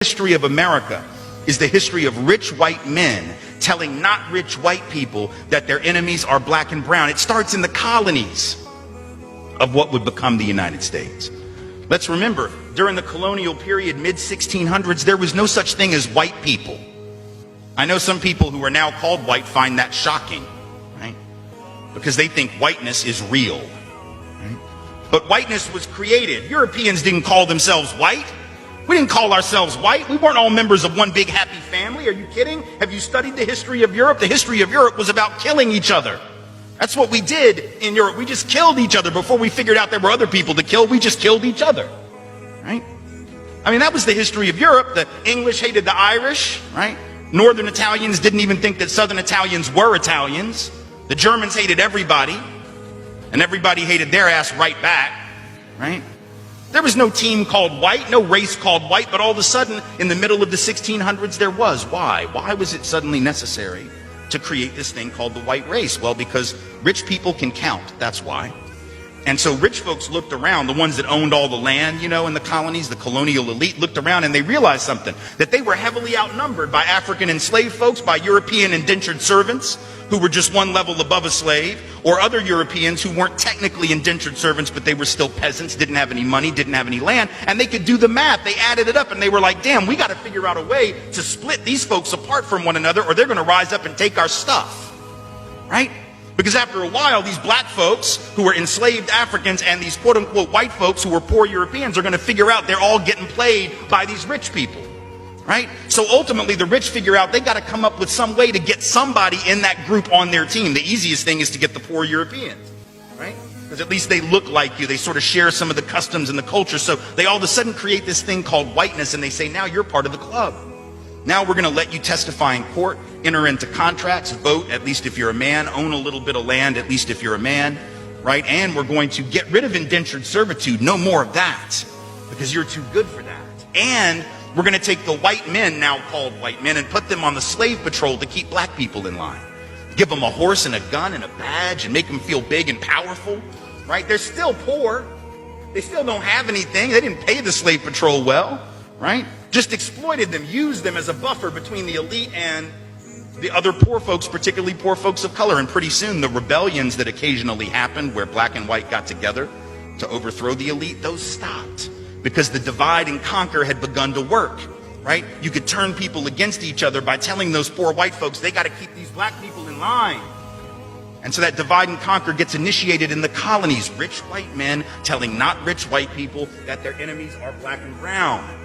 History of America is the history of rich white men telling not rich white people that their enemies are black and brown. It starts in the colonies of what would become the United States. Let's remember, during the colonial period, mid-1600s, there was no such thing as white people. I know some people who are now called white find that shocking, right? Because they think whiteness is real, right? But whiteness was created. Europeans didn't call themselves white. We didn't call ourselves white. We weren't all members of one big happy family. Are you kidding? Have you studied the history of Europe? The history of Europe was about killing each other. That's what we did in Europe. We just killed each other before we figured out there were other people to kill. We just killed each other, right? I mean, that was the history of Europe. The English hated the Irish, right? Northern Italians didn't even think that Southern Italians were Italians. The Germans hated everybody, and everybody hated their ass right back, right? There was no team called white, no race called white, but all of a sudden, in the middle of the 1600s, there was. Why? Why was it suddenly necessary to create this thing called the white race? Well, because rich people can count, that's why. And so rich folks looked around, the ones that owned all the land, you know, in the colonies, the colonial elite looked around and they realized something, that they were heavily outnumbered by African enslaved folks, by European indentured servants who were just one level above a slave, or other Europeans who weren't technically indentured servants, but they were still peasants, didn't have any money, didn't have any land, and they could do the math. They added it up and they were like, damn, we got to figure out a way to split these folks apart from one another or they're going to rise up and take our stuff, right? Because after a while, these black folks who were enslaved Africans and these quote-unquote white folks who were poor Europeans are going to figure out they're all getting played by these rich people, right? So ultimately, the rich figure out they got to come up with some way to get somebody in that group on their team. The easiest thing is to get the poor Europeans, right? Because at least they look like you. They sort of share some of the customs and the culture. So they all of a sudden create this thing called whiteness, and they say, now you're part of the club. Now we're going to let you testify in court, enter into contracts, vote, at least if you're a man, own a little bit of land, at least if you're a man, right? And we're going to get rid of indentured servitude. No more of that, because you're too good for that. And we're going to take the white men, now called white men, and put them on the slave patrol to keep black people in line. Give them a horse and a gun and a badge and make them feel big and powerful, right? They're still poor. They still don't have anything. They didn't pay the slave patrol well, right? Just exploited them, used them as a buffer between the elite and the other poor folks, particularly poor folks of color. And pretty soon the rebellions that occasionally happened where black and white got together to overthrow the elite, those stopped because the divide and conquer had begun to work, right? You could turn people against each other by telling those poor white folks they got to keep these black people in line. And so that divide and conquer gets initiated in the colonies. Rich white men telling not rich white people that their enemies are black and brown.